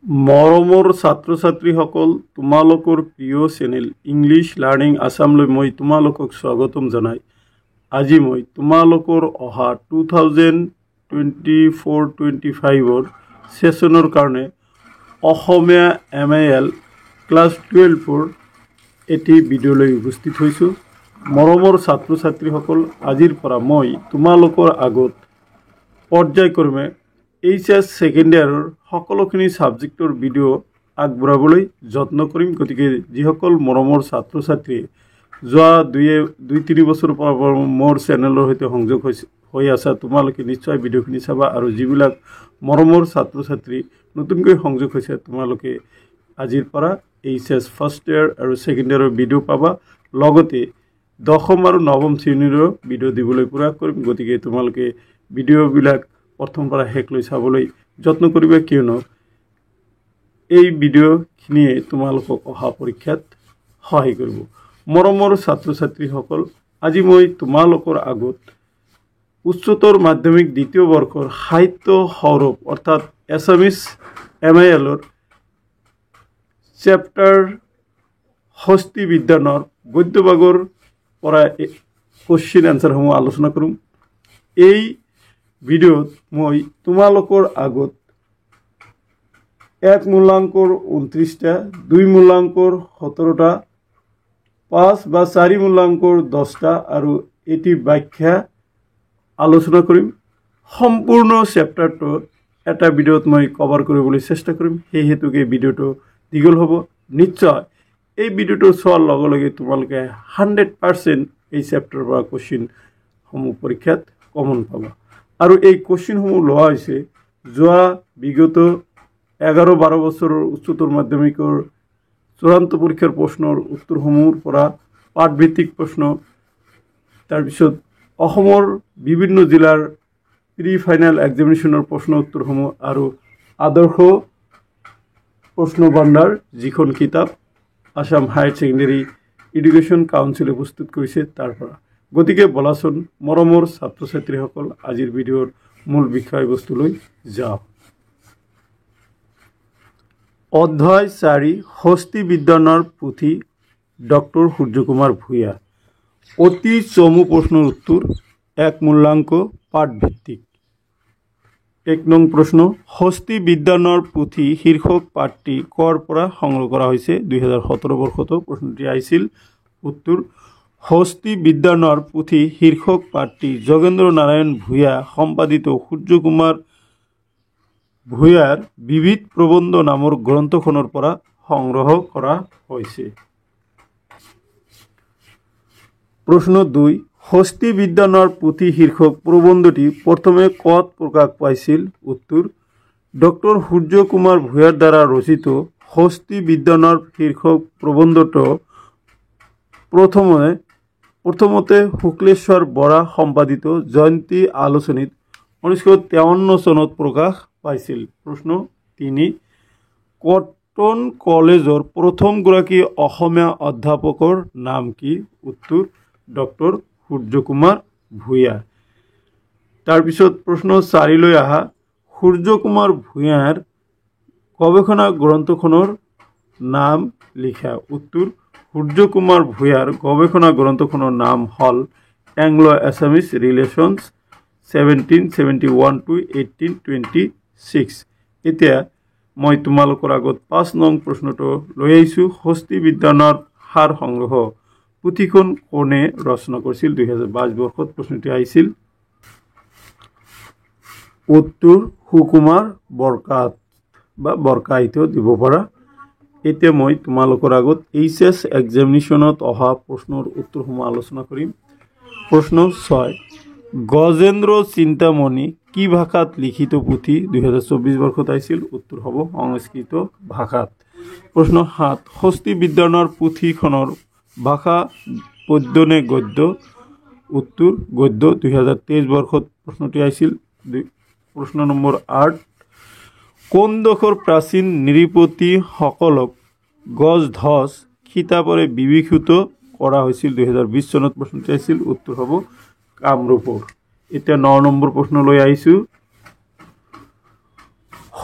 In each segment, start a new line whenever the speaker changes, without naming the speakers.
মৰমৰ ছাত্ৰ ছাত্ৰীসকল, তোমালোকৰ প্ৰিয় চেনেল ইংলিছ লাৰ্ণিং আছামলৈ মই তোমালোকক স্বাগতম জনাই আজি মই তোমালোকৰ অহা 2024-25 সেশনৰ কাৰণে অসমীয়া MIL ক্লাছ 12 এটি ভিডিঅ'লৈ উপস্থিত হৈছোঁ। মৰমৰ ছাত্ৰ ছাত্ৰীসকল, আজিৰ পৰা মই তোমালোকৰ আগত পৰ্যায়ক্ৰমে HS সেকেন্ড ইয়াৰৰ সকলোখিনি সাবজেক্টৰ ভিডিঅ' আগবঢ়াবলৈ যত্ন কৰিম। গতিকে যিসকল মৰমৰ ছাত্ৰ ছাত্ৰীয়ে যোৱা দুই তিনি বছৰৰ পৰা মোৰ চেনেলৰ সৈতে সংযোগ হৈ আছে, তোমালোকে নিশ্চয় ভিডিঅ'খিনি চাবা। আৰু যিবিলাক মৰমৰ ছাত্ৰ ছাত্ৰী নতুনকৈ সংযোগ হৈছে, তোমালোকে আজিৰ পৰা HS ফাৰ্ষ্ট ইয়াৰ আৰু সেকেন্ড ইয়াৰৰ ভিডিঅ' পাবা। লগতে দশম আৰু নৱম শ্ৰেণীৰো ভিডিঅ' দিবলৈ প্ৰয়াস কৰিম। গতিকে তোমালোকে ভিডিঅ'বিলাক প্ৰথম পৰা শেষলৈ চাবলৈ যত্ন কৰিবা, কিয়নো এই ভিডিঅ'খিনিয়ে তোমালোকক অহা পৰীক্ষাত সহায় কৰিব। মৰমৰ ছাত্ৰ ছাত্ৰীসকল, আজি মই তোমালোকৰ আগত উচ্চতৰ মাধ্যমিক দ্বিতীয় বৰ্ষৰ সাহিত্য সৌৰভ অৰ্থাৎ এছামিছ MILৰ চেপ্টাৰ হস্তি বিজ্ঞানৰ গদ্য ভাগৰ পৰা কোশ্চিন এনচাৰসমূহ আলোচনা কৰিম। এই ভিডিঅ'ত মই তোমালোকৰ আগত 1 মূলাংকৰ 29টা, 2 মূলাংকৰ 17টা, 5 বা 4 মূলাংকৰ 10টা আৰু এটি ব্যাখ্যা আলোচনা কৰিম। সম্পূৰ্ণ চেপ্টাৰটো এটা ভিডিঅ'ত মই কভাৰ কৰিবলৈ চেষ্টা কৰিম, সেই হেতুকে ভিডিঅ'টো দীঘল হ'ব। নিশ্চয় এই ভিডিঅ'টো চোৱাৰ লগে লগে তোমালোকে 100% এই চেপ্টাৰৰ পৰা কোশ্চিনসমূহ পৰীক্ষাত কমন পাবা। আৰু এই কোশ্চিনসমূহ লোৱা হৈছে যোৱা বিগত 11-12 বছৰৰ উচ্চতৰ মাধ্যমিকৰ চূড়ান্ত পৰীক্ষাৰ প্ৰশ্নৰ উত্তৰসমূহৰ পৰা পাঠভিত্তিক প্ৰশ্ন, তাৰপিছত অসমৰ বিভিন্ন জিলাৰ প্ৰি ফাইনেল এক্সামিনেশ্যনৰ প্ৰশ্ন উত্তৰসমূহ আৰু আদৰ্শ প্ৰশ্ন ভাণ্ডাৰ, যিখন কিতাপ আসাম হায়াৰ ছেকেণ্ডেৰী এডুকেশ্যন কাউন্সিলে প্ৰস্তুত কৰিছে তাৰ পৰা। গতিকে বলাচোন মৰমৰ ছাত্ৰ ছাত্ৰীসকল, আজিৰ ভিডিঅ'ৰ মূল বিষয়বস্তুলৈ যাওঁ। অধ্যায় 4 হস্তি বিজ্ঞানৰ পুথি, ডক্টৰ সূৰ্যকুমাৰ ভূঞা। অতি চমু প্ৰশ্নৰ উত্তৰ, 1 মূলাংক পাঠভিত্তিক। 1 নং প্ৰশ্ন, হস্তি বিজ্ঞানৰ পুথি শীৰ্ষক পাঠটি কৰ পৰা সংগ্ৰহ কৰা হৈছে? 2017 বৰ্ষতো প্ৰশ্নটি আহিছিল। উত্তৰ, হস্তি বিজ্ঞানৰ পুথি শীৰ্ষক পাঠটি যোগেন্দ্ৰ নাৰায়ণ ভূঞা সম্পাদিত সূৰ্যকুমাৰ ভূঞাৰ বিবিধ প্ৰবন্ধ নামৰ গ্ৰন্থখনৰ পৰা সংগ্ৰহ কৰা হৈছে। প্ৰশ্ন 2, হস্তি বিজ্ঞানৰ পুথি শীৰ্ষক প্ৰবন্ধটি প্ৰথমে ক'ত প্ৰকাশ পাইছিল? উত্তৰ, ডক্টৰ সূৰ্যকুমাৰ ভূঞাৰ দ্বাৰা ৰচিত হস্তি বিজ্ঞানৰ শীৰ্ষক প্ৰবন্ধটো প্ৰথমতে শুক্লেশ্বৰ বৰা সম্পাদিত জয়ন্তী আলোচনীত 1953 চনত প্ৰকাশ পাইছিল। প্ৰশ্ন 3, কটন কলেজৰ প্ৰথমগৰাকী অসমীয়া অধ্যাপকৰ নাম কি? উত্তৰ, ডক্টৰ সূৰ্যকুমাৰ ভূঞা। তাৰপিছত প্ৰশ্ন 4লৈ আহা, সূৰ্যকুমাৰ ভূঞাৰ গৱেষণা গ্ৰন্থখনৰ নাম লিখা। উত্তৰ, সূৰ্যকুমাৰ ভূঞাৰ গৱেষণা গ্ৰন্থখনৰ নাম হ'ল এংলো এছামিছ ৰিলেশ্যনছ 1771 to 1826। এতিয়া মই তোমালোকৰ আগত 5 নং প্ৰশ্নটো লৈ আহিছোঁ। হস্তি বিজ্ঞানৰ সাৰ সংগ্ৰহ পুথিখন কোনে ৰচনা কৰিছিল? 2022 বৰ্ষত প্ৰশ্নটি আহিছিল। উত্তৰ, সুকুমাৰ বৰকাইতো দিব পাৰা। এতিয়া মই তোমালোকৰ আগত HS এক্সামিনেশ্যনত অহা প্ৰশ্নৰ উত্তৰসমূহ আলোচনা কৰিম। প্ৰশ্ন 6, গজেন্দ্ৰ চিন্তামণি কি ভাষাত লিখিত পুথি? 2024 বৰ্ষত আহিছিল। উত্তৰ হ'ব সংস্কৃত ভাষাত। প্ৰশ্ন 7, হস্তি বিজ্ঞানৰ পুথিখনৰ ভাষা পদ্য নে গদ্য? উত্তৰ, গদ্য। 2023 বৰ্ষত প্ৰশ্নটি আহিছিল। প্ৰশ্ন নম্বৰ 8, কোন দেশৰ প্ৰাচীন নৃপতিসকলক গজধ্বজ খিতাপেৰে বিভূষিত কৰা হৈছিল? 2020 চনত প্ৰশ্নটি আহিছিল। উত্তৰ হ'ব কামৰূপৰ। এতিয়া 9 নম্বৰ প্ৰশ্নলৈ আহিছোঁ।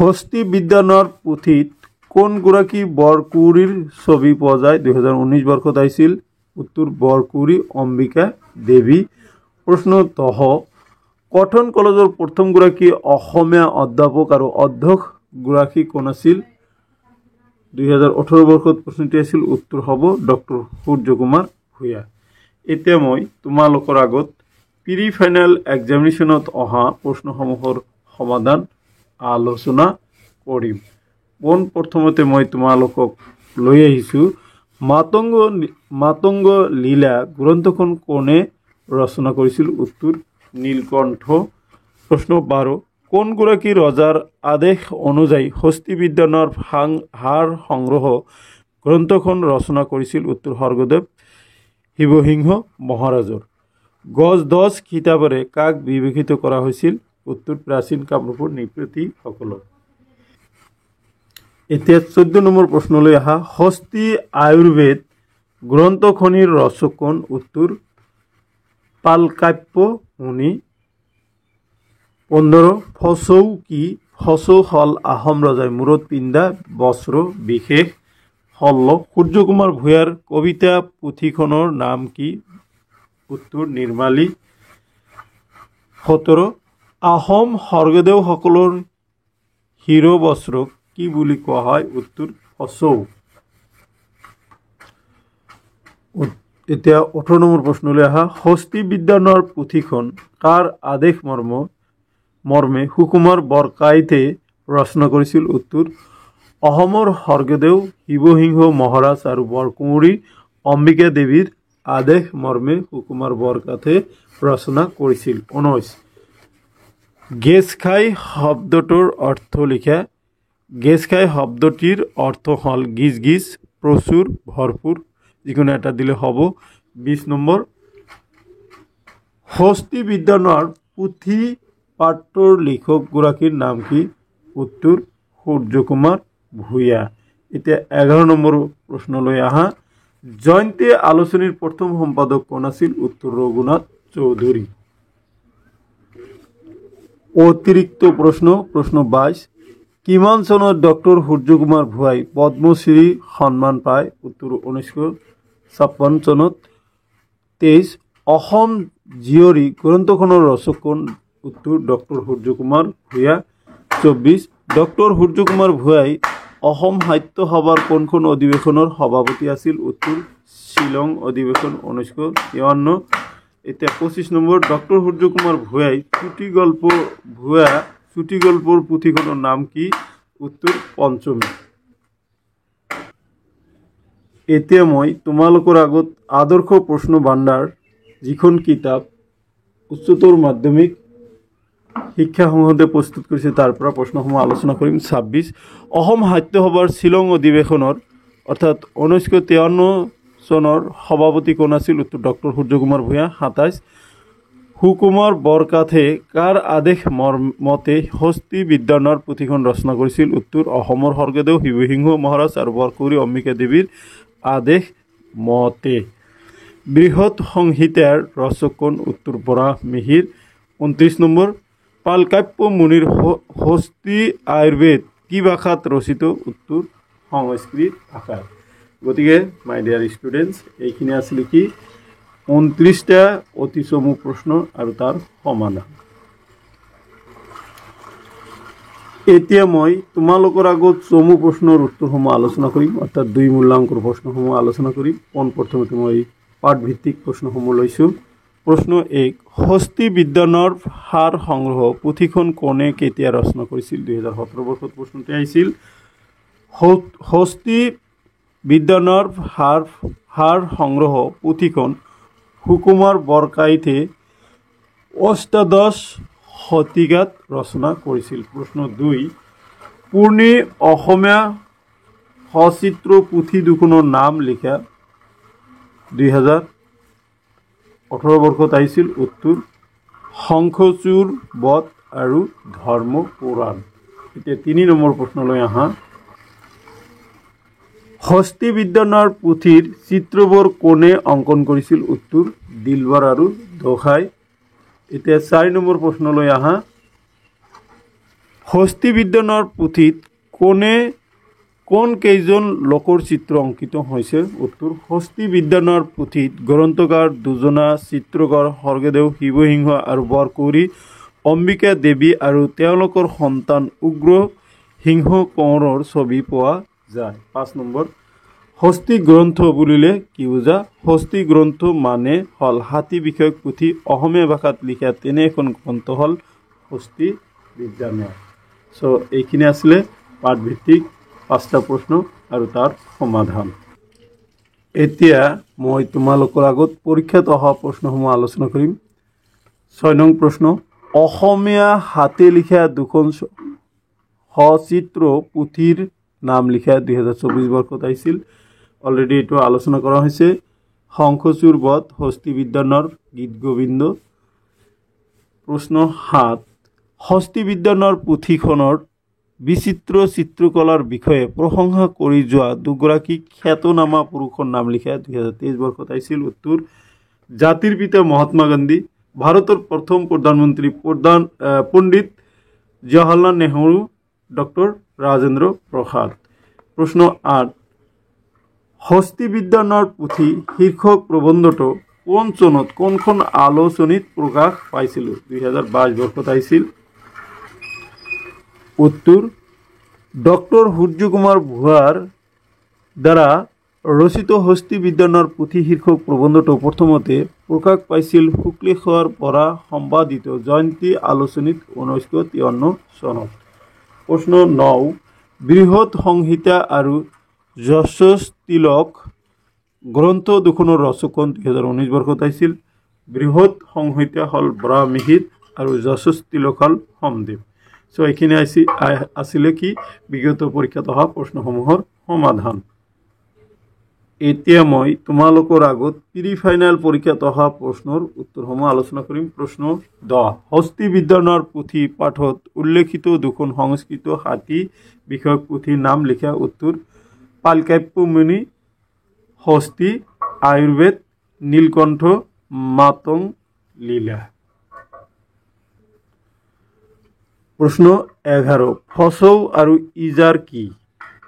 হস্তি বিদ্যানৰ পুথিত কোনগৰাকী বৰকুঁৱৰীৰ ছবি পোৱা যায় 2019 বৰ্ষত আহিছিল উত্তৰ বৰকুঁৱৰী অম্বিকা দেৱী প্ৰশ্ন 10 কটন কলেজৰ প্ৰথমগৰাকী অসমীয়া অধ্যাপক আৰু অধ্যক্ষগৰাকী কোন আছিল 2018 বৰ্ষত প্ৰশ্নটি আছিল উত্তৰ হ'ব ডক্টৰ সূৰ্যকুমাৰ ভূঞা এতিয়া মই তোমালোকৰ আগত প্ৰি ফাইনেল এক্সামিনেশ্যনত অহা প্ৰশ্নসমূহৰ সমাধান আলোচনা কৰিম প্ৰথমতে মই তোমালোকক লৈ আহিছোঁ মাতংগ লীলা গ্ৰন্থখন কোনে ৰচনা কৰিছিল উত্তৰ নীলকণ্ঠ প্ৰশ্ন 12 কোনগৰাকী ৰজাৰ আদেশ অনুযায়ী হস্তি বিদ্যানৰ হাড় সংগ্ৰহ গ্ৰন্থখন ৰচনা কৰিছিল উত্তৰ স্বৰ্গদেৱ শিৱসিংহ মহাৰাজৰ গজ 10 খিতাপেৰে কাক বিভূষিত কৰা হৈছিল উত্তৰ প্ৰাচীন কামৰূপৰ নৃপতিসকলক এতিয়া 14 নম্বৰ প্ৰশ্নলৈ আহা হস্তি আয়ুৰ্বেদ গ্ৰন্থখনিৰ ৰচক কোন উত্তৰ পালকাপ্য মুনি 15 ফচৌ কি ফচৌ হল আহোম ৰজাই মূৰত পিন্ধা বস্ত্ৰ বিশেষ হল সূৰ্যকুমাৰ ভূঞাৰ কবিতা পুথিখনৰ নাম কি উত্তৰ নিৰ্মালী 17 আহোম স্বৰ্গদেউসকলৰ হিৰো বস্ত্ৰক কি বুলি কোৱা হয় উত্তৰ ফচৌ এতিয়া 18 নম্বৰ প্ৰশ্নলৈ আহা হস্তি বিদ্যানৰ পুথিখন কাৰ আদেশ মৰ্মে সুকুমাৰ বৰকাইতে ৰচনা কৰিছিল উত্তৰ অসমৰ স্বৰ্গদেউ শিৱসিংহ মহাৰাজ আৰু বৰকুঁৱৰী অম্বিকা দেৱীৰ আদেশ মৰ্মে সুকুমাৰ বৰকাইতে ৰচনা কৰিছিল 19 গেছ খাই শব্দটোৰ অৰ্থ লিখা গেছ খাই শব্দটিৰ অৰ্থ হল গিজ গিজ প্ৰচুৰ ভৰপুৰ যিকোনো এটা দিলে হ'ব 20 নম্বৰ হস্তি বিদ্যানৰ পুথি পাঠৰ লিখকগৰাকীৰ নাম কি উত্তৰ সূৰ্যকুমাৰ ভূঞা এতিয়া 11 নম্বৰ প্ৰশ্নলৈ আহা জয়ন্তী আলোচনীৰ প্ৰথম সম্পাদক কোন আছিল উত্তৰ ৰঘুনাথ চৌধুৰী অতিৰিক্ত প্ৰশ্ন 22 কিমান চনত ডক্টৰ সূৰ্যকুমাৰ ভূঞাই পদ্মশ্ৰী সন্মান পায় উত্তৰ 1956 চনত 23 অসম জীয়ৰী গ্ৰন্থখনৰ ৰচক কোন উত্তৰ ডক্টৰ সূৰ্যকুমাৰ ভূঞা 24 ডক্টৰ সূৰ্যকুমাৰ ভূঞাই অসম সাহিত্য সভাৰ কোনখন অধিৱেশনৰ সভাপতি আছিল উত্তৰ শ্বিলং অধিৱেশন 1953 এতিয়া 25 নম্বৰ ডক্টৰ সূৰ্যকুমাৰ ভূঞাই চুটি গল্পৰ পুথিখনৰ নাম কি উত্তৰ পঞ্চমী এতিয়া মই তোমালোকৰ আগত আদৰ্শ প্ৰশ্ন ভাণ্ডাৰ যিখন কিতাপ উচ্চতৰ মাধ্যমিক শিক্ষা সংসদে প্ৰস্তুত কৰিছে তাৰ পৰা প্ৰশ্নসমূহ আলোচনা কৰিম 26 অসম সাহিত্য সভাৰ শ্বিলং অধিৱেশনৰ অৰ্থাৎ 1953 চনৰ সভাপতি কোন আছিল উত্তৰ ডক্টৰ সূৰ্যকুমাৰ ভূঞা 27 সুকুমাৰ বৰকাইতে কাৰ আদেশ মতে হস্তি বিদ্যানৰ পুথিখন ৰচনা কৰিছিল উত্তৰ অসমৰ স্বৰ্গদেউ শিৱসিংহ মহাৰাজ আৰু বৰকুঁৱৰী অম্বিকা দেৱীৰ আদেশ মতে বৃহৎ সংহিতাৰ ৰচক কোন উত্তৰ বৰা মিহিৰ 29 নম্বৰ পালকাপ্য মুনিৰ হস্তি আয়ুৰ্বেদ কি ভাষাত ৰচিত উত্তৰ সংস্কৃত ভাষাত গতিকে মাই ডিয়াৰ ষ্টুডেণ্টছ এইখিনি আছিল কি 29টা অতি চমু প্ৰশ্ন আৰু তাৰ সমাধান এতিয়া মই তোমালোকৰ আগত চমু প্ৰশ্নৰ উত্তৰসমূহ আলোচনা কৰিম অৰ্থাৎ 2 মূল্যাংকৰ প্ৰশ্নসমূহ আলোচনা কৰিম প্ৰথমতে মই পাঠ ভিত্তিক প্ৰশ্নসমূহ লৈছোঁ প্ৰশ্ন 1 হস্তি বিদ্যানৰ হাড় সংগ্ৰহ পুথিখন কোনে কেতিয়া ৰচনা কৰিছিল 2017 বৰ্ষত প্ৰশ্নটি আহিছিল হস্তি বিদ্যানৰ হাড় সংগ্ৰহ পুথিখন সুকুমাৰ বৰকাইতে অষ্টাদশ শতিকাত ৰচনা কৰিছিল প্ৰশ্ন 2 পূৰ্ণি অসমীয়া সচিত্ৰ পুথি দুখনৰ নাম লিখা 2018 বৰ্ষত আহিছিল উত্তৰ শংখচূড় বধ আৰু ধৰ্ম পুৰাণ এতিয়া 3 নম্বৰ প্ৰশ্নলৈ আহা হস্তি বিদ্যানৰ পুথিৰ চিত্ৰবোৰ কোনে অংকন কৰিছিল উত্তৰ দিলৱাৰ আৰু দোহাই এতিয়া 4 নম্বৰ প্ৰশ্নলৈ আহা হস্তিবিদ্যানৰ পুথিত কোন কেইজন লোকৰ চিত্ৰ অংকিত হৈছে? উত্তৰ, হস্তিবিদ্যানৰ পুথিত গ্ৰন্থকাৰ দুজনা চিত্ৰকৰ স্বৰ্গদেউ শিৱসিংহ আৰু বৰকৌৰী, অম্বিকা দেৱী আৰু তেওঁলোকৰ সন্তান উগ্ৰ সিংহ কোঁৱৰৰ ছবি পোৱা যায়। 5 নম্বৰ, হস্তি গ্ৰন্থ বুলিলে কি বুজা? হস্তি গ্ৰন্থ মানে হ'ল হাতী বিষয়ক পুথি। অসমীয়া ভাষাত লিখা তেনে এখন গ্ৰন্থ হ'ল হস্তি বিদ্যানৰ। এইখিনি আছিলে পাঠভিত্তিক 5টা প্ৰশ্ন আৰু তাৰ সমাধান। এতিয়া মই তোমালোকৰ আগত পৰীক্ষাত অহা প্ৰশ্নসমূহ আলোচনা কৰিম। 6 নং প্ৰশ্ন, অসমীয়া হাতে লিখা দুখন সচিত্ৰ পুথিৰ নাম লিখা 2024 বৰ্ষত আহিছিল। অলৰেডি এইটো আলোচনা কৰা হৈছে। শংখচূড় বধ, হস্তি বিদ্যানৰ, গীত গোবিন্দ। প্ৰশ্ন 7, হস্তি বিদ্যানৰ পুথিখনৰ বিচিত্ৰ চিত্ৰকলাৰ বিষয়ে প্ৰশংসা কৰি যোৱা দুগৰাকী খ্যাতনামা পুৰুষৰ নাম লিখা 2023 বৰ্ষত আহিছিল। উত্তৰ, জাতিৰ পিতা মহাত্মা গান্ধী, ভাৰতৰ প্ৰথম প্ৰধানমন্ত্ৰী পণ্ডিত জৱাহৰলাল নেহৰু, ডক্টৰ ৰাজেন্দ্ৰ প্ৰসাদ। প্ৰশ্ন 8, হস্তি বিদ্যানৰ পুথি শীৰ্ষক প্ৰবন্ধটো কোন চনত কোনখন আলোচনীত প্ৰকাশ পাইছিল? 2022 বৰ্ষত আহিছিল। উত্তৰ, ডক্টৰ সূৰ্য কুমাৰ ভূঞাৰ দ্বাৰা ৰচিত হস্তি বিদ্যানৰ পুথি শীৰ্ষক প্ৰবন্ধটো প্ৰথমতে প্ৰকাশ পাইছিল শুক্লেশ্বৰৰ পৰা সম্পাদিত জয়ন্তী আলোচনীত 1953 চনত। প্ৰশ্ন 9, বৃহৎ সংহিতা আৰু যশস্তিলক গ্ৰন্থ দুখনৰ ৰচক কোন? 2019 বৰ্ষত আহিছিল। বৃহৎ সংহিতা হ'ল ব্ৰাহ্মীহিত আৰু যশস্তিলক হ'ল সোমদেৱ। এইখিনি আছিলে কি বিগত পৰীক্ষাত অহা প্ৰশ্নসমূহৰ সমাধান। এতিয়া মই তোমালোকৰ আগত প্ৰি ফাইনেল পৰীক্ষাত অহা প্ৰশ্নৰ উত্তৰসমূহ আলোচনা কৰিম। প্ৰশ্ন 10, হস্তি বিদ্যানৰ পুথি পাঠত উল্লেখিত দুখন সংস্কৃত হাতী বিষয়ক পুথিৰ নাম লিখা। উত্তৰ, পালকাব্যমণি, হস্তি, আয়ুৰ্বেদ, নীলকণ্ঠ, মাতং লীলা। প্ৰশ্ন 11, ফচৌ আৰু ইজাৰ কি?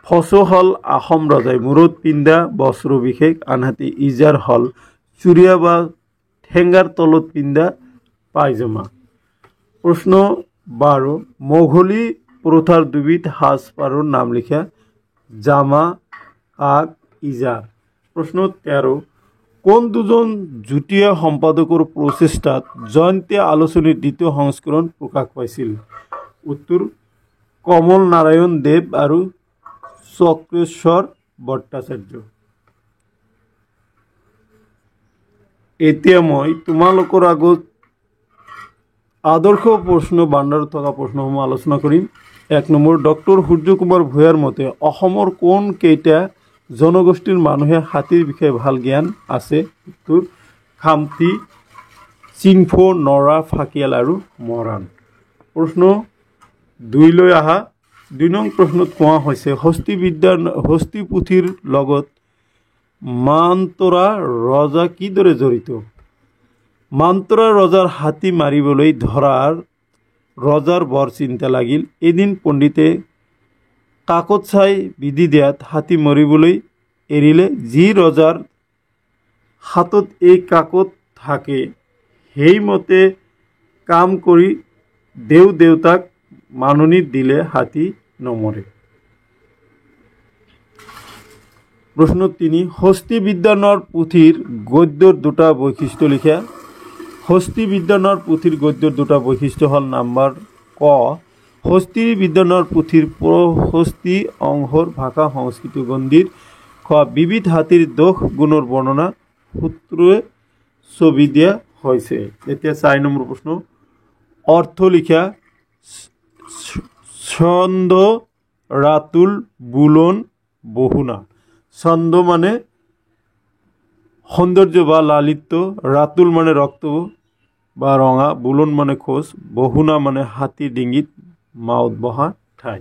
ফচৌ হ'ল আহোম ৰজাই মূৰত পিন্ধা বস্ত্ৰ বিশেষ, আনহাতে ইজাৰ হ'ল চুৰিয়া বা ঠেঙ্গাৰ তলত পিন্ধা পায়জামা। প্ৰশ্ন 12, মোগলী প্ৰথাৰ দুবিধ সাজপাৰৰ নাম লিখা। জামা, কাক, ইজাৰ। প্ৰশ্ন 13, কোন দুজন যুটীয়া সম্পাদকৰ প্ৰচেষ্টাত জয়ন্তী আলোচনীৰ দ্বিতীয় সংস্কৰণ প্ৰকাশ পাইছিল? উত্তৰ, কমল নাৰায়ণ দেৱ আৰু চক্ৰেশ্বৰ ভট্টাচাৰ্য। এতিয়া মই তোমালোকৰ আগত আদৰ্শ প্ৰশ্ন ভাণ্ডাৰত থকা প্ৰশ্নসমূহ আলোচনা কৰিম। 1 নম্বৰ, ডক্টৰ সূৰ্য কুমাৰ ভূঞাৰ মতে অসমৰ কোন কেইটা জনগোষ্ঠীৰ মানুহে হাতীৰ বিষয়ে ভাল জ্ঞান আছে? উত্তৰ, খামতি, চিংফৌ, নৰা, ফাকিয়াল আৰু মৰাণ। প্ৰশ্ন 2 লৈ আহা। 2 নং প্ৰশ্নত কোৱা হৈছে হস্তি পুথিৰ লগত মানতৰা ৰজা কিদৰে জড়িত? মানতৰা ৰজাৰ হাতী মাৰিবলৈ ধৰাৰ ৰজাৰ বৰ চিন্তা লাগিল। এদিন পণ্ডিতে কাকত চাই বিধি দিয়াত হাতী মৰিবলৈ এৰিলে। যি ৰজাৰ হাতত এই কাকত থাকে সেইমতে কাম কৰি দেউতাক মাননি দিলে হাতী নমৰে। প্ৰশ্ন 3, হস্তি বিদ্যানৰ পুথিৰ গদ্যৰ দুটা বৈশিষ্ট্য লিখা। হস্তি বিদ্যানৰ পুথিৰ গদ্যৰ দুটা বৈশিষ্ট্য হ'ল নম্বৰ ক, হস্তি বিদ্যানৰ পুথিৰ প্ৰহস্তি অংশৰ ভাষা সংস্কৃত গণ্ডিৰ। খ, বিবিধ হাতীৰ দোষ গুণৰ বৰ্ণনা সূত্ৰে ছবি দিয়া হৈছে। এতিয়া 4 নম্বৰ প্ৰশ্ন, অৰ্থ লিখা। ছন্দ, ৰাতুল, বুলন, বহুনা। ছন্দ মানে সৌন্দৰ্য বা লালিত্য, ৰাতুল মানে ৰক্ত বা ৰঙা, বুলন মানে খোজ, বহুনা মানে হাতী ডিঙিত মাউত বহা ঠাই।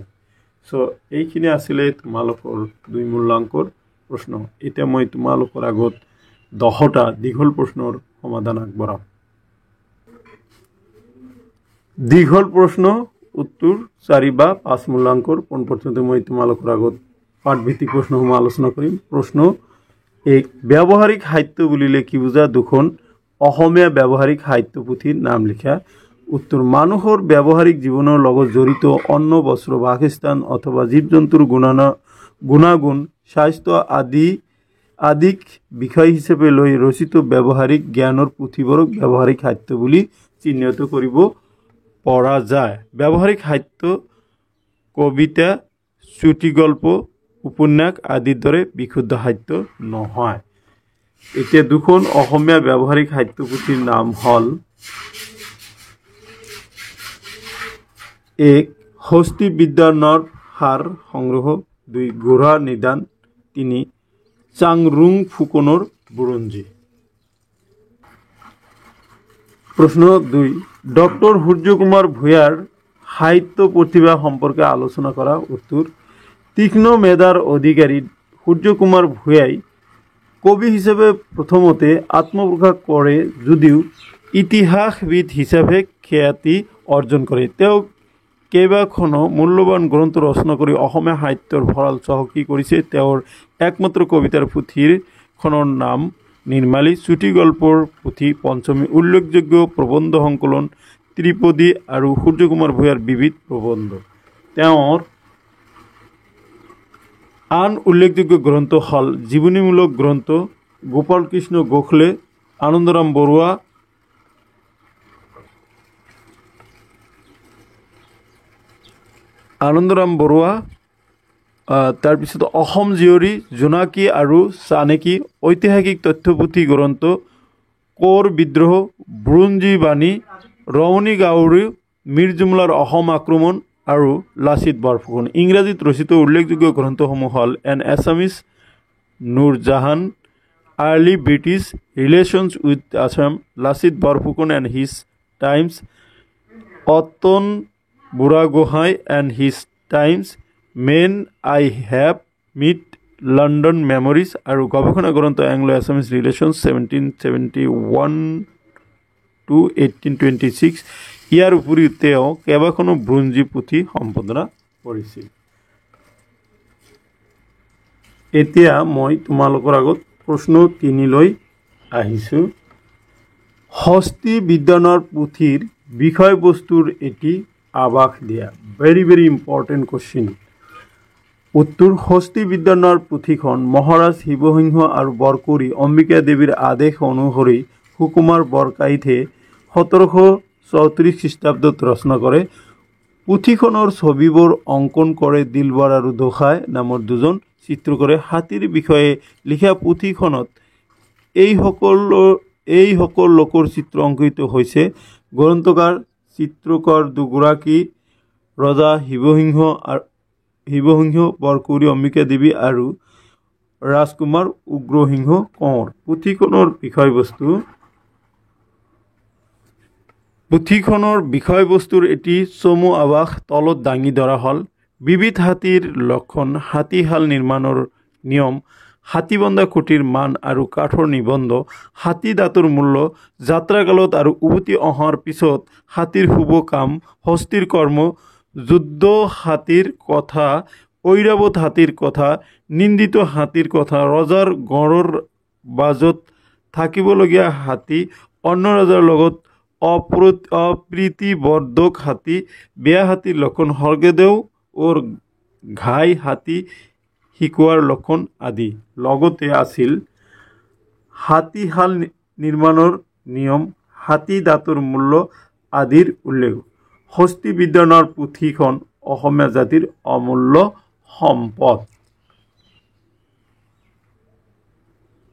এইখিনি আছিলে তোমালোকৰ 2 মূল্যাংকৰ প্ৰশ্ন। এতিয়া মই তোমালোকৰ আগত 10টা দীঘল প্ৰশ্নৰ সমাধান আগবঢ়াম। দীঘল প্ৰশ্ন উত্তৰ 4 বা 5 মূল্যাংকৰ পোন পৰ্যন্ত মই তোমালোকৰ আগত পাঠভিত্তিক প্ৰশ্নসমূহ আলোচনা কৰিম। প্ৰশ্ন 1, ব্যৱহাৰিক সাহিত্য বুলিলে কি বুজা? দুখন অসমীয়া ব্যৱহাৰিক সাহিত্য পুথিৰ নাম লিখা। উত্তৰ, মানুহৰ ব্যৱহাৰিক জীৱনৰ লগত জড়িত অন্ন, বস্ত্ৰ, বাসস্থান অথবা জীৱ জন্তুৰ গুণাগুণ, স্বাস্থ্য আদিক বিষয় হিচাপে লৈ ৰচিত ব্যৱহাৰিক জ্ঞানৰ পুথিবোৰক ব্যৱহাৰিক সাহিত্য বুলি চিহ্নিত কৰিব পৰা যায়। ব্যৱহাৰিক সাহিত্য কবিতা, চুটিগল্প, উপন্যাস আদিৰ দৰে বিশুদ্ধ সাহিত্য নহয়। এতিয়া দুখন অসমীয়া ব্যৱহাৰিক সাহিত্য পুথিৰ নাম হ'ল 1, হস্তি বিদ্যানৰ সাৰ সংগ্ৰহ, 2, গোঢ়া নিদান, 3, চাংৰুং ফুকনৰ বুৰঞ্জী। প্ৰশ্ন 2, ডক্টৰ সূৰ্য কুমাৰ ভূঞাৰ সাহিত্য প্ৰতিভা সম্পৰ্কে আলোচনা কৰা। উত্তৰ, তীক্ষ্ণ মেধাৰ অধিকাৰী সূৰ্য কুমাৰ ভূঞাই কবি হিচাপে প্ৰথমতে আত্মপ্ৰকাশ কৰে যদিও ইতিহাসবিদ হিচাপে খ্যাতি অৰ্জন কৰে। তেওঁ কেইবাখনো মূল্যৱান গ্ৰন্থ ৰচনা কৰি অসমীয়া সাহিত্যৰ ভঁৰাল চহকী কৰিছে। তেওঁৰ একমাত্ৰ কবিতাৰ পুথিখনৰ নাম নিৰ্মালী, চুটিগল্পৰ পুথি পঞ্চমী, উল্লেখযোগ্য প্ৰবন্ধ সংকলন ত্ৰিপদী আৰু সূৰ্য কুমাৰ ভূঞাৰ বিবিধ প্ৰবন্ধ। তেওঁৰ আন উল্লেখযোগ্য গ্ৰন্থ হ'ল জীৱনীমূলক গ্ৰন্থ গোপাল কৃষ্ণ গোখলে, আনন্দৰাম বৰুৱা, তাৰপিছত অসম জীয়ৰী, জোনাকী আৰু চানেকী, ঐতিহাসিক তথ্যপুথি গ্ৰন্থ কোৰ বিদ্ৰোহ, বুৰঞ্জী বাণী, ৰমণী গাঁৱৰী, মীৰ জুমলাৰ অসম আক্ৰমণ আৰু লাচিত বৰফুকন। ইংৰাজীত ৰচিত উল্লেখযোগ্য গ্ৰন্থসমূহ হ'ল an Assamese, Nurjahan, early British relations with Assam, Lachit Barphukan and his times, Atan Buragohain and his times, men I have met, London memories আৰু গৱেষণা গ্ৰন্থ এংলো এছামিছ ৰিলেশ্যনছ 1771 to 1826। ইয়াৰ উপৰিও তেওঁ কেইবাখনো বুৰঞ্জী পুথি সম্পাদনা কৰিছিল। এতিয়া মই তোমালোকৰ আগত প্ৰশ্ন 3 লৈ আহিছোঁ। হস্তি বিদ্যানৰ পুথিৰ বিষয়বস্তুৰ এটি আভাস দিয়া। Very very important question. উত্তৰ, হস্তি বিদ্যানৰ পুথিখন মহাৰাজ শিৱসিংহ আৰু বৰকুৰি অম্বিকা দেৱীৰ আদেশ অনুসৰি সুকুমাৰ বৰকাইতে 1734 খ্ৰীষ্টাব্দত ৰচনা কৰে। পুথিখনৰ ছবিবোৰ অংকন কৰে দিলৱাৰ আৰু দোসাই নামৰ দুজন চিত্ৰকাৰে। হাতীৰ বিষয়ে লিখা পুথিখনত এইসকল লোকৰ চিত্ৰ অংকিত হৈছে। গ্ৰন্থকাৰ চিত্ৰকৰ দুগৰাকী, ৰজা শিৱসিংহ, বৰকুৰি অম্বিকা দেৱী আৰু ৰাজকুমাৰ উগ্ৰসিংহ কোঁৱৰ। পুথিখনৰ বিষয়বস্তুৰ এটি চমু আভাস তলত দাঙি ধৰা হ'ল। বিবিধ হাতীৰ লক্ষণ, হাতীশাল নিৰ্মাণৰ নিয়ম, হাতী বন্ধা খুঁটিৰ মান আৰু কাঠৰ নিবন্ধ, হাতী দাঁতৰ মূল্য, যাত্ৰাকালত আৰু উভতি অহাৰ পিছত হাতীৰ শুভ কাম, হস্তীৰ কৰ্ম, যুদ্ধ হাতীৰ কথা, ঐৰাৱত হাতীৰ কথা, নিন্দিত হাতীৰ কথা, ৰজাৰ গড়ৰ বাজত থাকিবলগীয়া হাতী, অন্য ৰজাৰ লগত অপ্ৰীতিবৰ্ধক হাতী, বেয়া হাতীৰ লক্ষণ, স্বৰ্গদেউৰ ঘাই হাতী শিকোৱাৰ লক্ষণ আদি। লগতে আছিল হাতীশাল নিৰ্মাণৰ নিয়ম, হাতী দাঁতৰ মূল্য আদিৰ উল্লেখ। হস্তি বিদ্যানৰ পুথিখন অসমীয়া জাতিৰ অমূল্য সম্পদ।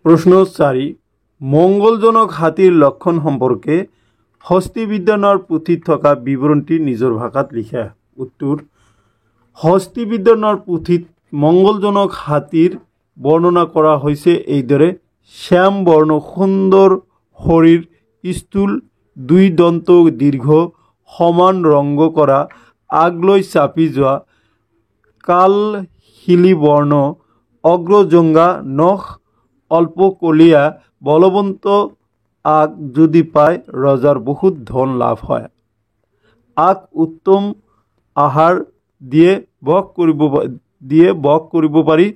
প্ৰশ্ন 4, মংগলজনক হাতীৰ লক্ষণ সম্পৰ্কে হস্তি বিদ্যানৰ পুথিত থকা বিৱৰণটি নিজৰ ভাষাত লিখা। উত্তৰ, হস্তি বিদ্যানৰ পুথিত মংগলজনক হাতীৰ বৰ্ণনা কৰা হৈছে এইদৰে। শ্যাম বৰ্ণ, সুন্দৰ শৰীৰ, স্থূল, 2 দন্ত দীৰ্ঘ, সমান ৰংগ কৰা, আগলৈ চাপি যোৱা, কাল শিলি বৰ্ণ, অগ্ৰজংঘা, নখ অল্পকলীয়া, বলৱন্ত আগ যদি পায় ৰজাৰ বহুত ধন লাভ হয়। আগ উত্তম আহাৰ দিয়ে বক কৰিব পাৰি।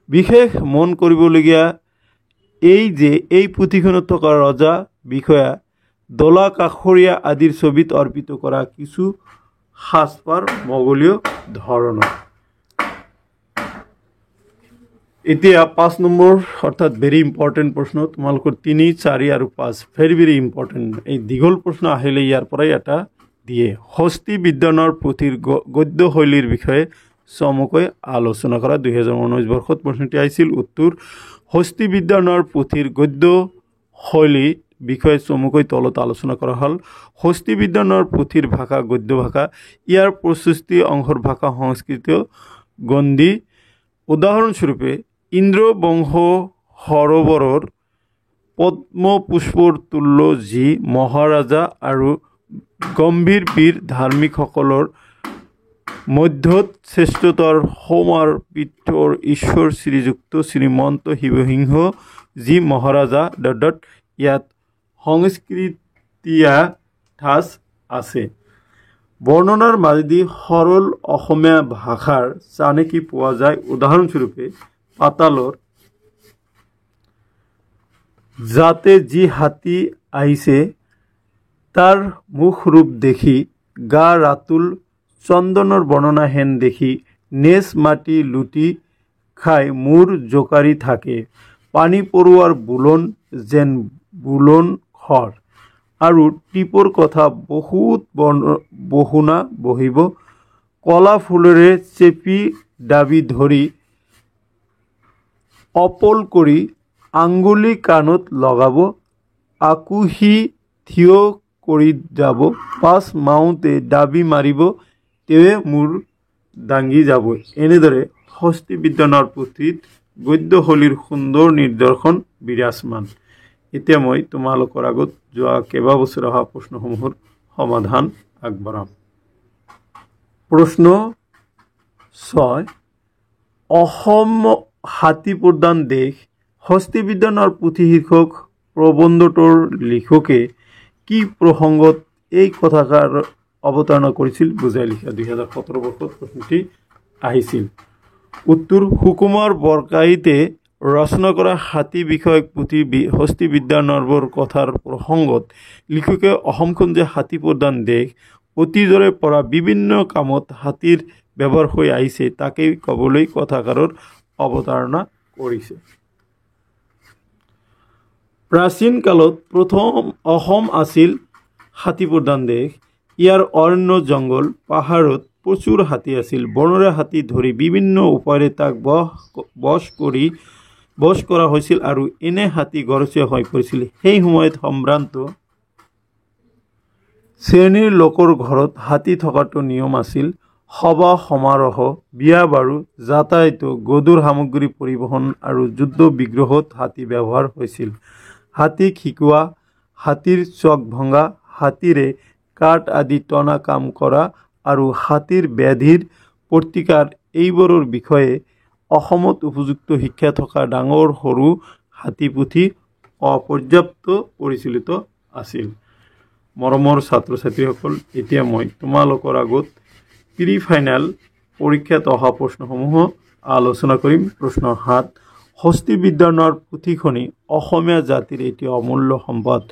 বিশেষ মন কৰিবলগীয়া এই পুথিখনত থকা ৰজা, বিষয়া, দলা কাষৰীয়া আদিৰ ছবিত অৰ্পিত কৰা কিছু সাজপাৰ মোগলীয় ধৰণৰ। এতিয়া 5 নম্বৰ অৰ্থাৎ ভেৰি ইম্পৰ্টেণ্ট প্ৰশ্ন, তোমালোকৰ 3, 4 আৰু 5 ভেৰি ইম্পৰ্টেণ্ট। এই দীঘল প্ৰশ্ন আহিলে ইয়াৰ পৰাই এটা দিয়ে। হস্তি বিদ্যানৰ পুথিৰ গদ্য শৈলীৰ বিষয়ে চমুকৈ আলোচনা কৰা। 2019 বৰ্ষত প্ৰশ্নটি আহিছিল। উত্তৰ: হস্তি বিদ্যানৰ পুথিৰ গদ্য শৈলীৰ বিষয়ে চমুকৈ তলত আলোচনা কৰা হ'ল। হস্তি বিদ্যানৰ পুথিৰ ভাষা গদ্য ভাষা। ইয়াৰ 65 অংশৰ ভাষা সংস্কৃত গণ্ডী। উদাহৰণস্বৰূপে ইন্দ্ৰ বংশ সৰোবৰৰ পদ্মপুষ্পৰ তুল্য যি মহাৰাজা আৰু গম্ভীৰ বীৰ ধাৰ্মিকসকলৰ মধ্যত শ্ৰেষ্ঠতৰ সৌমাৰ পৃথৰ ঈশ্বৰ শ্ৰীযুক্ত শ্ৰীমন্ত শিৱসিংহ যি মহাৰাজা ইয়াত সংস্কৃতীয়া ঠাঁচ আছে। বৰ্ণনাৰ মাজেদি সৰল অসমীয়া ভাষাৰ চানেকি পোৱা যায়। উদাহৰণস্বৰূপে পাতালৰ যাতে যি হাতী আহিছে তাৰ মুখ ৰূপ দেখি গা ৰাতুল চন্দনৰ বৰ্ণনা হেন দেখি নেচ মাটি লুটি খাই মূৰ জোকাৰি থাকে পানী পৰুৱাৰ বুলন যেন বুলন খৰ আৰু টিপৰ কথা বহুত বহুনা বহিব কলা ফুলেৰে চেপি দাবি ধৰি অপল কৰি আঙ্গুলি কাণত লগাব আকুহি থিয় কৰি যাব পাছ মাউতে দাবি মাৰিব তেৱে মূৰ দাঙি যাব। এনেদৰে হস্তি বিদ্যানৰ পুথিত গদ্যশৈলীৰ সুন্দৰ নিদৰ্শন বিৰাজমান। এতিয়া মই তোমালোকৰ আগত যোৱা কেইবাবছৰ অহা প্ৰশ্নসমূহৰ সমাধান আগবঢ়াম। প্ৰশ্ন 6, অসম হাতী প্ৰধান দেশ। হস্তি বিদ্যানৰ পুথি শীৰ্ষক প্ৰবন্ধটোৰ লিখকে কি প্ৰসংগত এই কথাষাৰ অৱতাৰণা কৰিছিল বুজাই লিখা। 2017 বৰ্ষত প্ৰশ্নটি আহিছিল। উত্তৰ: সুকুমাৰ বৰকাইতে ৰচনা কৰা হাতী বিষয়ক পুথি হস্তি বিদ্যানৰ্বৰ কথাৰ প্ৰসংগত লিখকে অসমখন যে হাতী প্ৰধান দেশ, অতীজৰে পৰা বিভিন্ন কামত হাতীৰ ব্যৱহাৰ হৈ আহিছে তাকেই ক'বলৈ কথাষাৰৰ অৱতাৰণা কৰিছে। প্ৰাচীন কালত প্ৰথম অসম আছিল হাতী প্ৰধান দেশ। ইয়াৰ অৰণ্য জংঘল পাহাৰত প্ৰচুৰ হাতী আছিল। বনৰীয়া হাতী ধৰি বিভিন্ন উপায়েৰে তাক বশ কৰা হৈছিল আৰু এনে হাতী ঘৰচীয়া হৈ পৰিছিল। সেই সময়ত সম্ভ্ৰান্ত শ্ৰেণীৰ লোকৰ ঘৰত হাতী থকাটো নিয়ম আছিল। সভা সমাৰোহ, বিয়া বাৰু, যাতায়াত, গধুৰ সামগ্ৰী পৰিবহণ আৰু যুদ্ধ বিগ্ৰহত হাতী ব্যৱহাৰ হৈছিল। হাতীক শিকোৱা, হাতীৰ চক ভঙা, হাতীৰে কাঠ আদি টনা কাম কৰা আৰু হাতীৰ ব্যাধিৰ প্ৰতিকাৰ এইবোৰৰ বিষয়ে অসমত উপযুক্ত শিক্ষা থকা ডাঙৰ সৰু হাতী পুথি অপৰ্যাপ্ত পৰিচালিত আছিল। মৰমৰ ছাত্ৰ ছাত্ৰীসকল, এতিয়া মই তোমালোকৰ আগত প্ৰি ফাইনেল পৰীক্ষাত অহা প্ৰশ্নসমূহ আলোচনা কৰিম। প্ৰশ্ন 7, হস্তি বিদ্যানৰ পুথিখনি অসমীয়া জাতিৰ এটি অমূল্য সম্পদ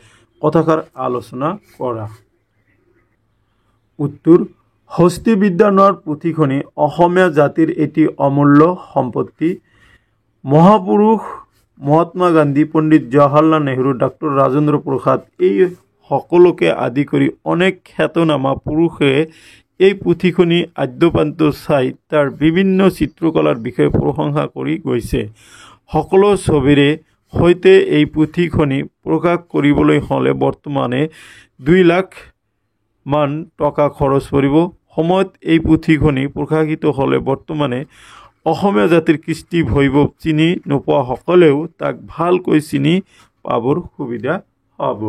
কথাষাৰ আলোচনা কৰা। উত্তৰ: হস্তি বিদ্যানৰ পুথিখনি অসমীয়া জাতিৰ এটি অমূল্য সম্পত্তি। মহাপুৰুষ মহাত্মা গান্ধী, পণ্ডিত জৱাহৰলাল নেহৰু, ডক্টৰ ৰাজেন্দ্ৰ প্ৰসাদ এই সকলোকে আদি কৰি অনেক খ্যাতনামা পুৰুষে এই পুথিখনি আদ্যপান্ত চাই তাৰ বিভিন্ন চিত্ৰকলাৰ বিষয়ে প্ৰশংসা কৰি গৈছে। সকলো ছবিৰে সৈতে এই পুথিখনি প্ৰকাশ কৰিবলৈ হ'লে বৰ্তমানে 2 লাখ মান টকা খৰচ পৰিব। সময়ত এই পুথিখনি প্ৰকাশিত হ'লে বৰ্তমানে অসমীয়া জাতিৰ কৃষ্টি বৈভৱ চিনি নোপোৱা সকলেও তাক ভালকৈ চিনি পাবৰ সুবিধা হ'ব।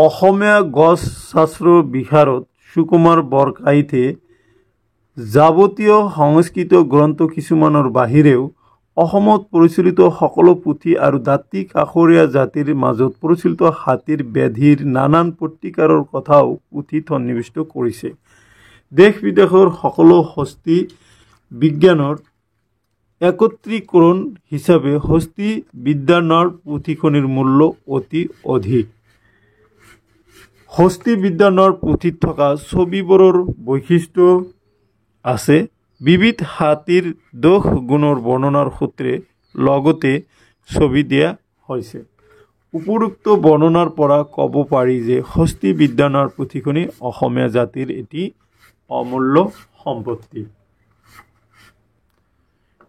অসমীয়া গছ শাস্ত্ৰ বিশাৰদ সুকুমাৰ বৰকাইতে যাৱতীয় সংস্কৃত গ্ৰন্থ কিছুমানৰ বাহিৰেও অসমত পৰিচালিত সকলো পুথি আৰু দাঁতি কাষৰীয়া জাতিৰ মাজত পৰিচালিত হাতীৰ ব্যাধিৰ নানান প্ৰতিকাৰৰ কথাও পুথিত সন্নিৱিষ্ট কৰিছে। দেশ বিদেশৰ সকলো হস্তি বিজ্ঞানৰ একত্ৰীকৰণ হিচাপে হস্তি বিদ্যানৰ পুথিখনিৰ মূল্য অতি অধিক। হস্তি বিদ্যানৰ পুথিত থকা ছবিবোৰৰ বৈশিষ্ট্য আছে। বিবিধ হাতীৰ দোষ গুণৰ বৰ্ণনাৰ সূত্ৰে লগতে ছবি দিয়া হৈছে। উপৰোক্ত বৰ্ণনাৰ পৰা ক'ব পাৰি যে হস্তি বিদ্যানৰ পুথিখনি অসমীয়া জাতিৰ এটি অমূল্য সম্পত্তি।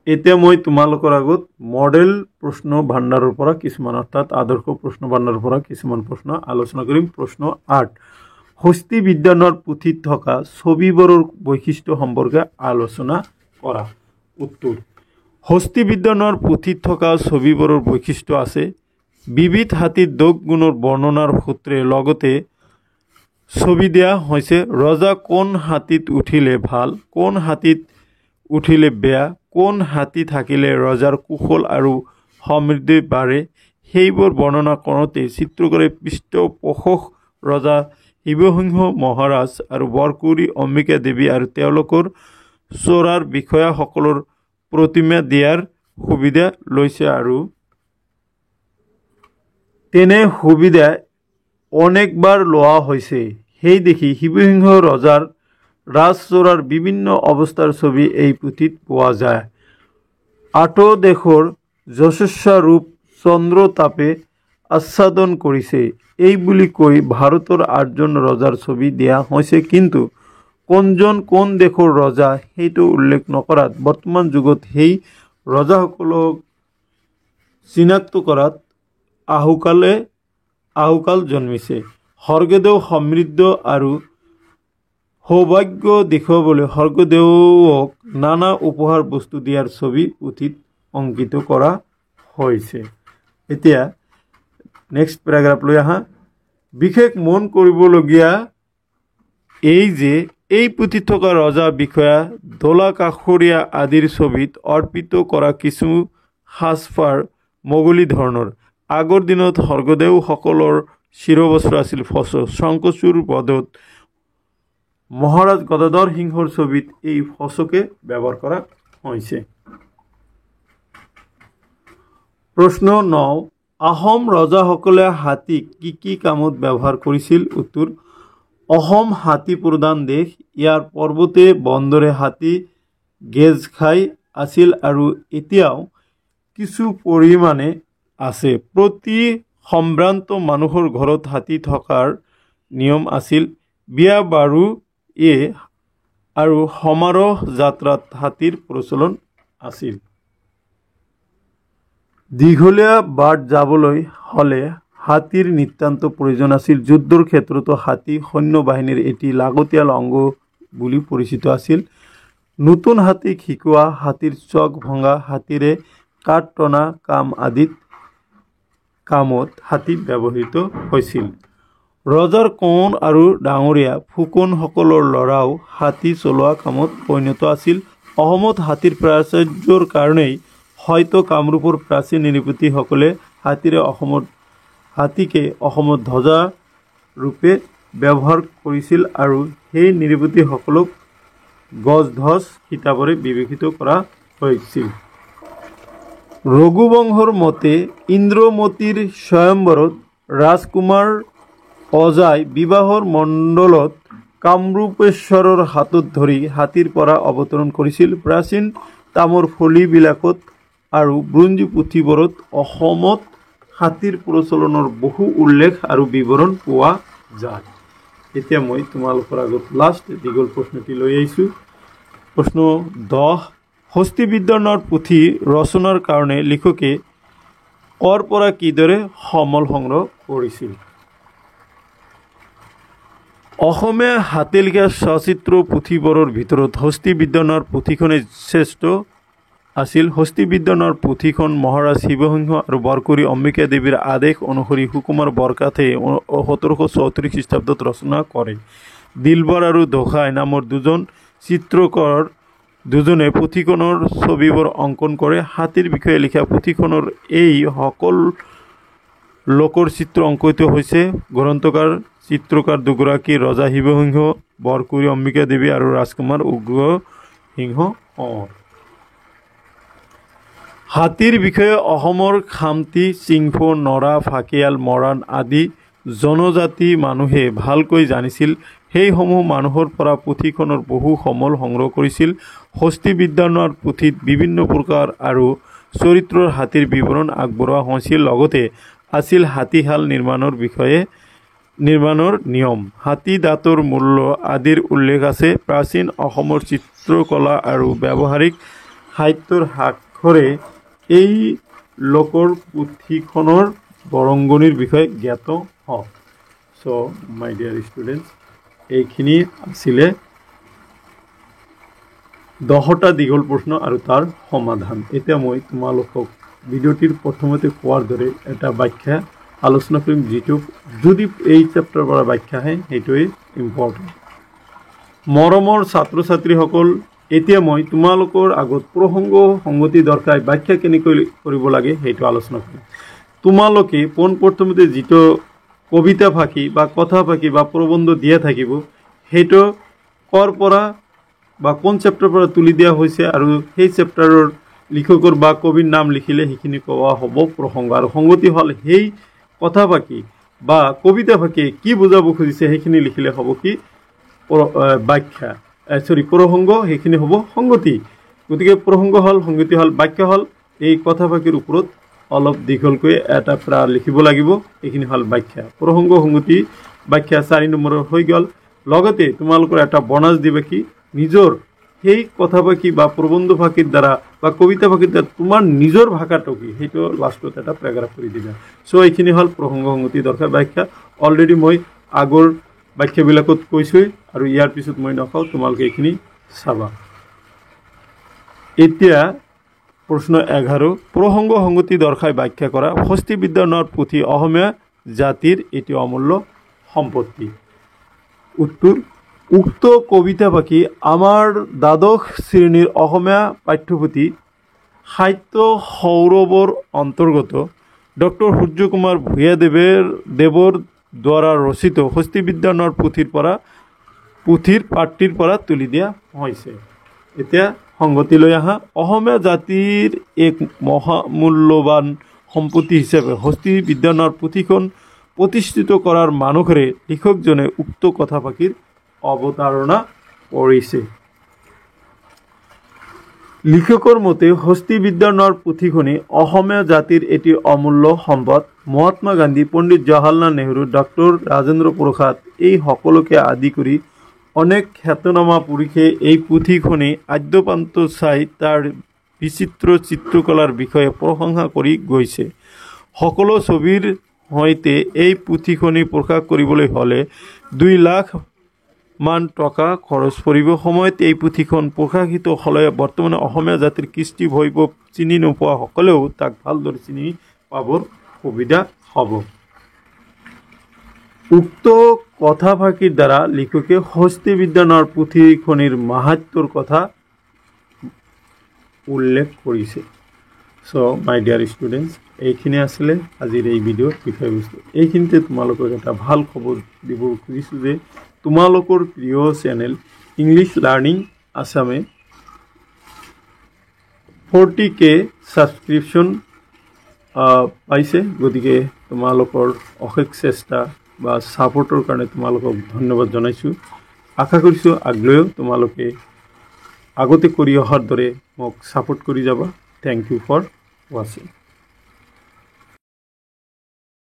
এতিয়া মই তোমালোকৰ আগত মডেল প্ৰশ্ন ভাণ্ডাৰৰ পৰা কিছুমান অৰ্থাৎ আদৰ্শ প্ৰশ্ন ভাণ্ডাৰৰ পৰা কিছুমান প্ৰশ্ন আলোচনা কৰিম। প্ৰশ্ন ৮, হস্তি বিদ্যানৰ পুথিত থকা ছবিবোৰৰ বৈশিষ্ট্য সম্পৰ্কে আলোচনা কৰা। উত্তৰ, হস্তি বিদ্যানৰ পুথিত থকা ছবিবোৰৰ বৈশিষ্ট্য আছে। বিবিধ হাতীৰ দোষ গুণৰ বৰ্ণনাৰ সূত্ৰে লগতে ছবি দিয়া হৈছে। ৰজা কোন হাতীত উঠিলে ভাল, কোন হাতীত উঠিলে বেয়া, কোন হাতী থাকিলে ৰজাৰ কুশল আৰু সমৃদ্ধি বাঢ়ে, সেইবোৰ বৰ্ণনা কৰোঁতে চিত্ৰকাৰে পৃষ্ঠপোষক ৰজা শিৱসিংহ মহাৰাজ আৰু বৰকুঁৱৰী অম্বিকা দেৱী আৰু তেওঁলোকৰ চোৰাৰ বিষয়াসকলৰ প্ৰতিমা দিয়াৰ সুবিধা লৈছে আৰু তেনে সুবিধা অনেকবাৰ লোৱা হৈছে। সেই দেখি শিৱসিংহ ৰজাৰ ৰাজচোৰাৰ বিভিন্ন অৱস্থাৰ ছবি এই পুথিত পোৱা যায়। আঠ দেশৰ যশস্যা ৰূপ চন্দ্ৰতাপে আচ্ছাদন কৰিছে, এই বুলি কৈ ভাৰতৰ ৮জন ৰজাৰ ছবি দিয়া হৈছে, কিন্তু কোনজন কোন দেশৰ ৰজা সেইটো উল্লেখ নকৰাত বৰ্তমান যুগত সেই ৰজাসকলক চিনাক্ত কৰাত আহুকাল জন্মিছে। স্বৰ্গদেউ সমৃদ্ধ আৰু সৌভাগ্য দেখুৱাবলৈ স্বৰ্গদেউক নানা উপহাৰ বস্তু দিয়াৰ ছবি পুথিত অংকিত কৰা হৈছে। এতিয়া নেক্সট পেৰাগ্ৰাফ লৈ আহা। বিশেষ মন কৰিবলগীয়া এই যে এই পুথিত থকা ৰজা বিষয়া দলা কাষৰীয়া আদিৰ ছবিত অৰ্পিত কৰা কিছু সাজপাৰ মোগলী ধৰণৰ। আগৰ দিনত স্বৰ্গদেউসকলৰ শিৰবস্ত্ৰ আছিল ফচ। শংকৰচূড় বধত মহাৰাজ গদাধৰ সিংহৰ ছবিত এই ফচকে ব্যৱহাৰ কৰা হৈছে। প্ৰশ্ন ৯, আহোম ৰজাসকলে হাতীক কি কি কামত ব্যৱহাৰ কৰিছিল? উত্তৰ, অসম হাতী প্ৰধান দেশ। ইয়াৰ পৰ্বতে বন্দৰে হাতী গেজ খাই আছিল আৰু এতিয়াও কিছু পৰিমাণে আছে। প্ৰতি সম্ভ্ৰান্ত মানুহৰ ঘৰত হাতী থকাৰ নিয়ম আছিল। বিয়া বাৰু আৰু সমাৰোহ যাত্ৰাত হাতীৰ প্ৰচলন আছিল। দীঘলীয়া বাট যাবলৈ হ'লে হাতীৰ নিতান্ত প্ৰয়োজন আছিল। যুদ্ধৰ ক্ষেত্ৰতো হাতী সৈন্য বাহিনীৰ এটি লাগতিয়াল অংগ বুলি পৰিচিত আছিল। নতুন হাতীক শিকোৱা, হাতীৰ চক ভঙা, হাতীৰে কাঠ টনা কাম আদিত কামত হাতী ব্যৱহৃত হৈছিল। ৰজাৰ কোঁৱৰ আৰু ডাঙৰীয়া ফুকনসকলৰ ল'ৰাও হাতী চলোৱা কামত পৰিণত আছিল। অসমত হাতীৰ প্ৰাচুৰ্যৰ কাৰণেই হয়তো কামৰূপৰ প্ৰাচীন নৃপতিসকলে হাতীকে অসমত ধ্বজা ৰূপে ব্যৱহাৰ কৰিছিল আৰু সেই নৃপতিসকলক গজধ্বজ খিতাপেৰে বিভূষিত কৰা হৈছিল। ৰঘুবংশৰ মতে ইন্দ্ৰমতীৰ স্বয়ম্বৰত ৰাজকুমাৰ অজাই বিবাহৰ মণ্ডলত কামৰূপেশ্বৰৰ হাতত ধৰি হাতীৰ পৰা অৱতৰণ কৰিছিল। প্ৰাচীন তামৰ ফলিবিলাকত আৰু ব্ৰঞ্জী পুথিবোৰত অসমত হাতীৰ প্ৰচলনৰ বহু উল্লেখ আৰু বিৱৰণ পোৱা যায়। এতিয়া মই তোমালোকৰ আগত লাষ্ট দীঘল প্ৰশ্নটি লৈ আহিছোঁ। প্ৰশ্ন ১০, হস্তি বিদ্যানৰ পুথি ৰচনাৰ কাৰণে লিখকে কৰ পৰা কিদৰে সমল সংগ্ৰহ কৰিছিল? অসমীয়া হাতে লিখা সচিত্ৰ পুথিবোৰৰ ভিতৰত হস্তি বিদ্যানৰ পুথিখনেই শ্ৰেষ্ঠ আছিল। হস্তি বিদ্যানৰ পুথিখন মহাৰাজ শিৱসিংহ আৰু বৰকুঁৱৰী অম্বিকা দেৱীৰ আদেশ অনুসৰি সুকুমাৰ বৰকাথে 1734 খ্ৰীষ্টাব্দত ৰচনা কৰে। দিলবৰ আৰু দোসাই নামৰ দুজন চিত্ৰকৰ দুজনে পুথিখনৰ ছবিবোৰ অংকন কৰে। হাতীৰ বিষয়ে লিখা পুথিখনৰ এই সকল লোকৰ চিত্ৰ অংকিত হৈছে। গ্ৰন্থকাৰ চিত্ৰকাৰ দুগৰাকী ৰজা শিৱসিংহ, বৰকুৰি অম্বিকা দেৱী আৰু ৰাজকুমাৰ উগ্ৰসিংহ। হাতীৰ বিষয়ে অসমৰ খামতি, চিংফৌ, নৰা, ফাকিয়াল, মৰাণ আদি জনজাতি মানুহে ভালকৈ জানিছিল। সেইসমূহ মানুহৰ পৰা পুথিখনৰ বহু সমল সংগ্ৰহ কৰিছিল। হস্তি বিদ্যানৰ পুথিত বিভিন্ন প্ৰকাৰ আৰু চৰিত্ৰৰ হাতীৰ বিৱৰণ আগবঢ়োৱা হৈছিল। লগতে আছিল হাতীশাল নিৰ্মাণৰ নিয়ম, হাতী দাঁতৰ মূল্য আদিৰ উল্লেখ আছে। প্ৰাচীন অসমৰ চিত্ৰকলা আৰু ব্যৱহাৰিক সাহিত্যৰ সাক্ষৰে এই লোকৰ পুথিখনৰ বৰংগনিৰ বিষয়ে জ্ঞাত হওক। চ' মাই ডিয়াৰ ষ্টুডেণ্টছ, এইখিনি আছিলে 10টা দীঘল প্ৰশ্ন আৰু তাৰ সমাধান। এতিয়া মই তোমালোকক ভিডিঅ'টিৰ প্ৰথমতে কোৱাৰ দৰে এটা ব্যাখ্যা আলোচনা কৰিম, যিটো যদি এই চেপ্টাৰৰ পৰা ব্যাখ্যা আহে সেইটোৱে ইম্পৰ্টেণ্ট। মৰমৰ ছাত্ৰ ছাত্ৰীসকল, এতিয়া মই তোমালোকৰ আগত প্ৰসংগ সংগতি দৰ্শাই ব্যাখ্যা কেনেকৈ কৰিব লাগে সেইটো আলোচনা কৰিম। তোমালোকে পোনপ্ৰথমতে যিটো কবিতা ফাঁকি বা কথা ফাঁকি বা প্ৰবন্ধ দিয়া থাকিব, সেইটো কৰ পৰা বা কোন চেপ্টাৰৰ পৰা তুলি দিয়া হৈছে আৰু সেই চেপ্টাৰৰ লিখকৰ বা কবিৰ নাম লিখিলে সেইখিনি কোৱা হ'ব প্ৰসংগ। আৰু সংগতি হ'ল সেই কথা ফাঁকি বা কবিতা ফাঁকি কি বুজাব খুজিছে সেইখিনি লিখিলে হ'ব কি ব্যাখ্যা, প্ৰসংগ, সেইখিনি হ'ব সংগতি। গতিকে প্ৰসংগ হ'ল, সংগতি হ'ল, ব্যাখ্যা হ'ল এই কথা ফাঁকিৰ ওপৰত অলপ দীঘলকৈ এটা প্ৰায় লিখিব লাগিব, এইখিনি হ'ল ব্যাখ্যা। প্ৰসংগ, সংগতি, ব্যাখ্যা 4 নম্বৰৰ হৈ গ'ল। লগতে তোমালোকৰ এটা বনাজ দিবা কি নিজৰ সেই কথা ফাঁকি বা প্ৰবন্ধ ফাঁকিৰ দ্বাৰা বা কবিতা ফাঁকিৰ দ্বাৰা তোমাৰ নিজৰ ভাষাটো কি সেইটো লাষ্টত এটা পেৰাগ্ৰাফ কৰি দিবা। চ' এইখিনি হ'ল প্ৰসংগ, সংগতি, দৰ্শাই ব্যাখ্যা। অলৰেডি মই আগৰ ব্যাখ্যাবিলাকত কৈছোঁৱেই আৰু ইয়াৰ পিছত মই নকওঁ, তোমালোকে এইখিনি চাবা। এতিয়া প্ৰশ্ন 11, প্ৰসংগ সংগতি দৰ্শাই ব্যাখ্যা কৰা। হস্তি বিদ্যানৰ পুথি অসমীয়া জাতিৰ এটি অমূল্য সম্পত্তি। উত্তৰ, উক্ত কবিতা ফাঁকি আমাৰ দ্বাদশ শ্ৰেণীৰ অসমীয়া পাঠ্যপুথি সাহিত্য সৌৰভৰ অন্তৰ্গত ডক্টৰ সূৰ্য কুমাৰ ভূঞা দেৱৰ দ্বাৰা ৰচিত হস্তি বিদ্যানৰ পুথিৰ পাঠটিৰ পৰা তুলি দিয়া হৈছে। এতিয়া সংগতিলৈ আহা। অসমীয়া জাতিৰ এক মহামূল্যৱান সম্পত্তি হিচাপে হস্তি বিদ্যানৰ পুথিখন প্ৰতিষ্ঠিত কৰাৰ মানুহৰে লিখকজনে উক্ত কথা ফাঁকিৰ অৱতাৰণা কৰিছে। লিখকৰ মতে হস্তি বিদ্যানৰ পুথিখনি অসমীয়া জাতিৰ এটি অমূল্য সম্পদ। মহাত্মা গান্ধী, পণ্ডিত জৱাহৰলাল নেহৰু, ডক্টৰ ৰাজেন্দ্ৰ প্ৰসাদ এই সকলোকে আদি কৰি অনেক খ্যাতনামা পুৰুষে এই পুথিখনি আদ্যপান্ত চাই তাৰ বিচিত্ৰ চিত্ৰকলাৰ বিষয়ে প্ৰশংসা কৰি গৈছে। সকলো ছবিৰ সৈতে এই পুথিখনি প্ৰকাশ কৰিবলৈ হ'লে 2 লাখ মান টকা খৰচ পৰিব। সময়ত এই পুথিখন প্ৰকাশিত হ'লে বৰ্তমানে অসমীয়া জাতিৰ কৃষ্টি বৈভৱ চিনি নোপোৱা সকলেও তাক ভালদৰে চিনি পাবৰ সুবিধা হ'ব। উক্ত কথা ফাঁকিৰ দ্বাৰা লিখকে হস্তি বিদ্যানৰ পুথিখনিৰ মাহাত্ম্যৰ কথা উল্লেখ কৰিছে। চ' মাই ডিয়াৰ ষ্টুডেণ্টছ, এইখিনি আছিলে আজিৰ এই ভিডিঅ'ৰ বিষয়বস্তু। এইখিনিতে তোমালোকক এটা ভাল খবৰ দিব খুজিছোঁ যে তোমালোকৰ প্ৰিয় চেনেল ইংলিছ লাৰ্ণিং আছামে 40K ছাবস্ক্ৰিপশ্যন পাইছে। গতিকে তোমালোকৰ অশেষ চেষ্টা বা ছাপোৰ্টৰ কাৰণে তোমালোকক ধন্যবাদ জনাইছোঁ। আশা কৰিছোঁ আগলৈও তোমালোকে আগতে কৰি অহাৰ দৰে মোক ছাপোৰ্ট কৰি যাবা। থেংক ইউ ফৰ ৱাচিং।